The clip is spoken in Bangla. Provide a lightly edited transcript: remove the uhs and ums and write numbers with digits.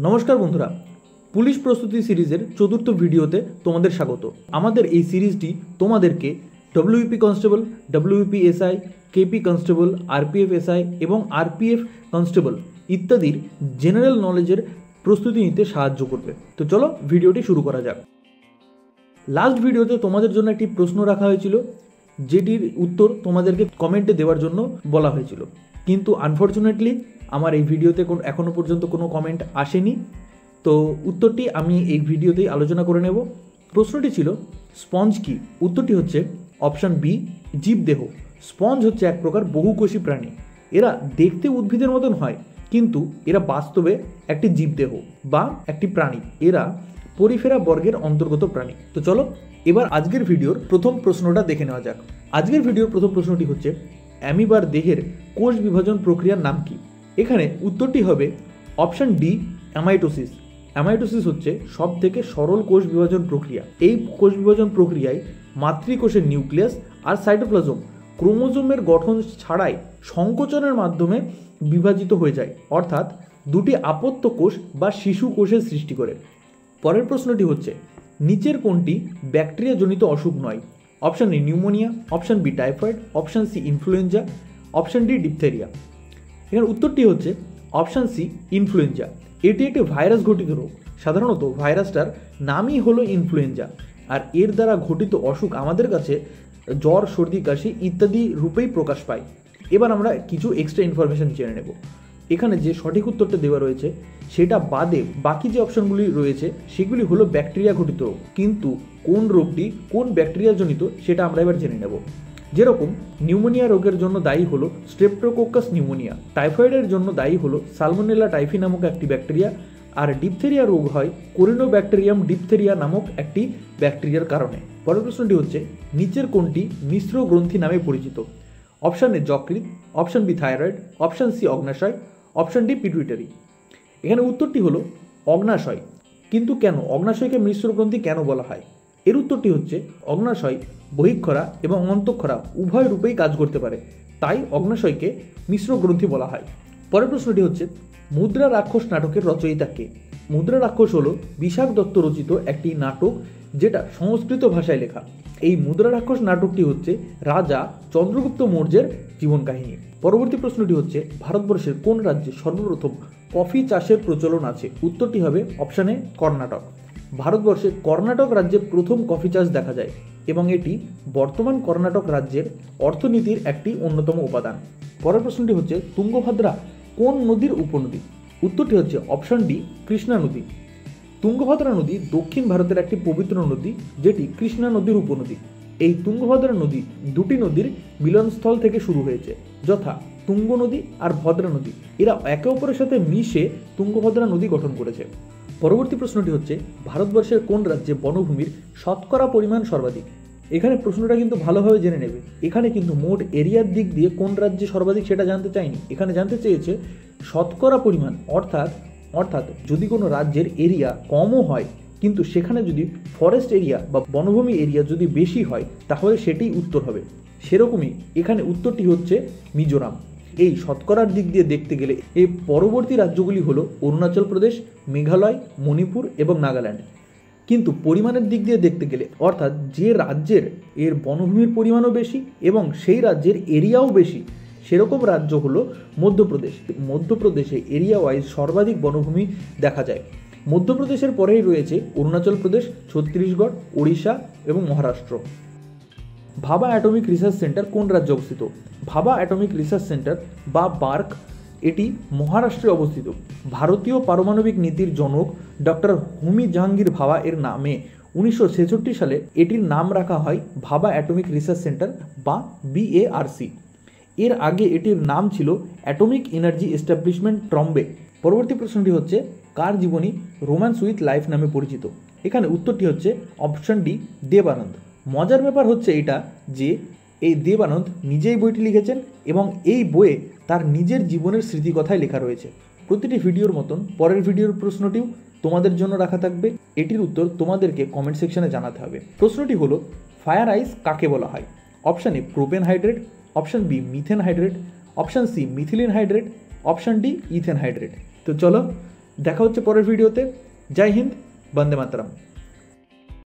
নমস্কার বন্ধুরা, পুলিশ প্রস্তুতি সিরিজের চতুর্থ ভিডিওতে তোমাদের স্বাগত। আমাদের এই সিরিজটি তোমাদেরকে WP constable, WP SI, KP constable, RPF SI এবং আরপিএফ কনস্টেবল ইত্যাদির জেনারেল নলেজের প্রস্তুতি নিতে সাহায্য করবে। তো চলো ভিডিওটি শুরু করা যাক। লাস্ট ভিডিওতে তোমাদের জন্য একটি প্রশ্ন রাখা হয়েছিল, যেটির উত্তর তোমাদেরকে কমেন্টে দেওয়ার জন্য বলা হয়েছিল, কিন্তু আনফর্চুনেটলি আমার এই ভিডিওতে এখনও পর্যন্ত কোনো কমেন্ট আসেনি। তো উত্তরটি আমি এই ভিডিওতেই আলোচনা করে নেব। প্রশ্নটি ছিল, স্পঞ্জ কি? উত্তরটি হচ্ছে অপশান বি, জীবদেহ। স্পঞ্জ হচ্ছে এক প্রকার বহুকোষী প্রাণী। এরা দেখতে উদ্ভিদের মতন হয়, কিন্তু এরা বাস্তবে একটি জীবদেহ বা একটি প্রাণী। এরা পরিফেরা বর্গের অন্তর্গত প্রাণী। তো চলো এবার আজকের ভিডিওর প্রথম প্রশ্নটা দেখে নেওয়া যাক। আজকের ভিডিওর প্রথম প্রশ্নটি হচ্ছে, অ্যামিবার দেহের কোষ বিভাজন প্রক্রিয়ার নাম কি? এখানে উত্তরটি হবে অপশান ডি, অ্যামাইটোসিস। অ্যামাইটোসিস হচ্ছে সব থেকে সরল কোষ বিভাজন প্রক্রিয়া। এই কোষ বিভাজন প্রক্রিয়ায় মাতৃকোষের নিউক্লিয়াস আর সাইটোপ্লাজম ক্রোমোজোমের গঠন ছাড়াই সংকোচনের মাধ্যমে বিভাজিত হয়ে যায়, অর্থাৎ দুটি আপত্য কোষ বা শিশু কোষের সৃষ্টি করে। পরের প্রশ্নটি হচ্ছে, নিচের কোনটি ব্যাকটেরিয়াজনিত অসুখ নয়? Option A pneumonia, option B typhoid, option C influenza, option D diphtheria. এখানে উত্তরটি হচ্ছে অপশান সি, ইনফ্লুয়েঞ্জা। এটি একটি ভাইরাস ঘটিত রোগ। সাধারণত ভাইরাসটার নামই হলো ইনফ্লুয়েঞ্জা, আর এর দ্বারা ঘটিত অসুখ আমাদের কাছে জ্বর, সর্দি, কাশি ইত্যাদি রূপেই প্রকাশ পায়। এবার আমরা কিছু এক্সট্রা ইনফরমেশন জেনে নেব। এখানে যে সঠিক উত্তরটা দেওয়া রয়েছে সেটা বাদে বাকি যে অপশনগুলি রয়েছে সেগুলি হলো ব্যাকটেরিয়া ঘটিত রোগ, কিন্তু কোন রোগটি কোন ব্যাকটেরিয়াজনিত সেটা আমরা এবার জেনে নেব। যেরকম নিউমোনিয়া রোগের জন্য দায়ী হলো স্ট্রেপ্টোকোকাস নিউমোনিয়া, টাইফয়েডের জন্য দায়ী হলো সালমোনেলা টাইফি নামক একটি ব্যাকটেরিয়া, আর ডিপথেরিয়া রোগ হয় কোরিনোব্যাকটেরিয়াম ডিপথেরিয়া নামক একটি ব্যাকটেরিয়ার কারণে। পরের প্রশ্নটি হচ্ছে, নিচের কোনটি মিশ্র গ্রন্থি নামে পরিচিত? অপশান এ যকৃৎ, option B thyroid, option C অগ্নাশয়, অপশান ডি পিটুইটারি। এখানে উত্তরটি হলো অগ্নাশয়। কিন্তু কেন অগ্নাশয়কে মিশ্র গ্রন্থি কেন বলা হয়? এর উত্তরটি হচ্ছে, অগ্নাশয় বহিঃক্ষরা এবং অন্তঃক্ষরা উভয় রূপেই কাজ করতে পারে, তাই অগ্নাশয়কে মিশ্র গ্রন্থি বলা হয়। পরের প্রশ্নটি হচ্ছে, মুদ্রা রাক্ষস নাটকের রচয়িতা কে? মুদ্রা রাক্ষস হলো বিশাখ দত্ত রচিত একটি নাটক, যেটা সংস্কৃত ভাষায় লেখা। এই মুদ্রা রাক্ষস নাটকটি হচ্ছে রাজা চন্দ্রগুপ্ত মৌর্যের জীবন কাহিনী। পরবর্তী প্রশ্নটি হচ্ছে, ভারতবর্ষের কোন রাজ্যে সর্বপ্রথম কফি চাষের প্রচলন আছে? উত্তরটি হবে অপশানে কর্ণাটক। ভারতবর্ষে কর্ণাটক রাজ্যে প্রথম কফি চাষ দেখা যায় এবং এটি বর্তমান কর্ণাটক রাজ্যের অর্থনীতির একটি অন্যতম উপাদান। পরের প্রশ্নটি হচ্ছে, তুঙ্গভদ্রা কোন নদীর উপনদী? উত্তরটি হচ্ছে অপশান ডি, কৃষ্ণা নদী। তুঙ্গভদ্রা নদী দক্ষিণ ভারতের একটি পবিত্র নদী, যেটি কৃষ্ণা নদীর উপনদী। এই তুঙ্গভদ্রা নদী দুটি নদীর মিলনস্থল থেকে শুরু হয়েছে, যথা তুঙ্গ নদী আর ভদ্রা নদী। এরা একে অপরের সাথে মিশে তুঙ্গভদ্রা নদী গঠন করেছে। পরবর্তী প্রশ্নটি হচ্ছে, ভারতবর্ষের কোন রাজ্যে বনভূমির শতকরা পরিমাণ সর্বাধিক? এখানে প্রশ্নটা কিন্তু ভালোভাবে জেনে নেবে। এখানে কিন্তু মোট এরিয়ার দিক দিয়ে কোন রাজ্যে সর্বাধিক সেটা জানতে চাইনি, এখানে জানতে চেয়েছে শতকরা পরিমাণ। অর্থাৎ যদি কোনো রাজ্যের এরিয়া কমও হয়, কিন্তু সেখানে যদি ফরেস্ট এরিয়া বা বনভূমি এরিয়া যদি বেশি হয়, তাহলে সেটাই উত্তর হবে। সেরকমই এখানে উত্তরটি হচ্ছে মিজোরাম। এই শতকরার দিক দিয়ে দেখতে গেলে এই পরবর্তী রাজ্যগুলি হলো অরুণাচল প্রদেশ, মেঘালয়, মণিপুর এবং নাগাল্যান্ড। কিন্তু পরিমাণের দিক দিয়ে দেখতে গেলে, অর্থাৎ যে রাজ্যের এর বনভূমির পরিমাণও বেশি এবং সেই রাজ্যের এরিয়াও বেশি, সেরকম রাজ্য হলো মধ্যপ্রদেশ। মধ্যপ্রদেশে এরিয়া ওয়াইজ সর্বাধিক বনভূমি দেখা যায়। মধ্যপ্রদেশের পরেই রয়েছে অরুণাচল প্রদেশ, ছত্তিশগড়, ওড়িশা এবং মহারাষ্ট্র। ভাবা অ্যাটমিক রিসার্চ সেন্টার কোন রাজ্যে অবস্থিত? ভাবা অ্যাটমিক রিসার্চ সেন্টার বা বার্ক এটি মহারাষ্ট্রে অবস্থিত। ভারতীয় পারমাণবিক নীতির জনক ডক্টর হোমি জাহাঙ্গীর ভাবা এর নামে 1966 সালে এটির নাম রাখা হয় ভাবা অ্যাটমিক রিসার্চ সেন্টার বা BARC। এর আগে এটির নাম ছিল অ্যাটমিক এনার্জি এস্টাবলিশমেন্ট ট্রম্বে। পরবর্তী প্রশ্নটি হচ্ছে, কার জীবনী রোম্যান্স উইথ লাইফ নামে পরিচিত? এখানে উত্তরটি হচ্ছে অপশন ডি, দেব আনন্দ। মজার ব্যাপার হচ্ছে এটা যে এই দেব আনন্দ নিজেই বইটি লিখেছেন এবং এই বইয়ে তার নিজের জীবনের স্মৃতিকথায় লেখা রয়েছে। প্রতিটি ভিডিওর মতন পরের ভিডিওর প্রশ্নটিও তোমাদের জন্য রাখা থাকবে। এটির উত্তর তোমাদেরকে কমেন্ট সেকশনে জানাতে হবে। প্রশ্নটি হলো, ফায়ার আইস কাকে বলা হয়? Option A propane hydrate, option B methane hydrate, option C methylene hydrate, option D ethane hydrate. তো চলো দেখা হচ্ছে পরের ভিডিওতে। জয় হিন্দ, বন্দে মাতরম।